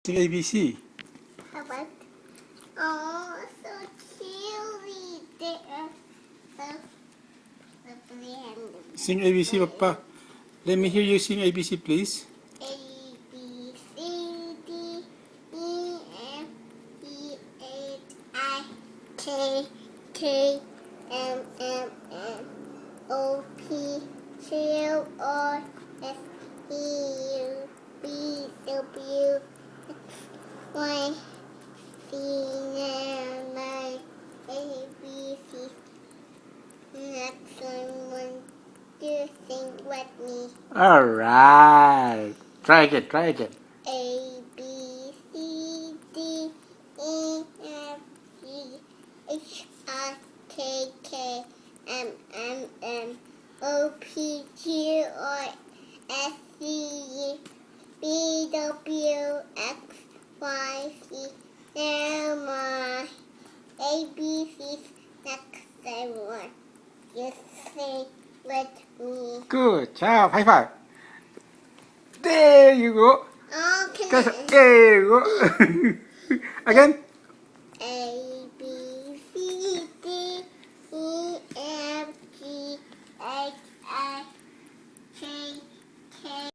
Sing ABC. What? Oh, so chilly there. Sing ABC, Papa. Let me hear you sing ABC, please. A, B, C, D, E, F, G, H, I, K, K, M, O, P, Q, R, S, T, U, V, W, X, Y, Z, 9, A, B, C. Next one, you sing with me. All right. Try again. Try again. A, B, C, D, E, F, G, H, I, K, M, O, P, Q, R, S, T, U, V, W, X, Y, Z, M, I, A, B, C. Next one, you sing with me. Good job. High five. There you go. Oh, can There you go. Again.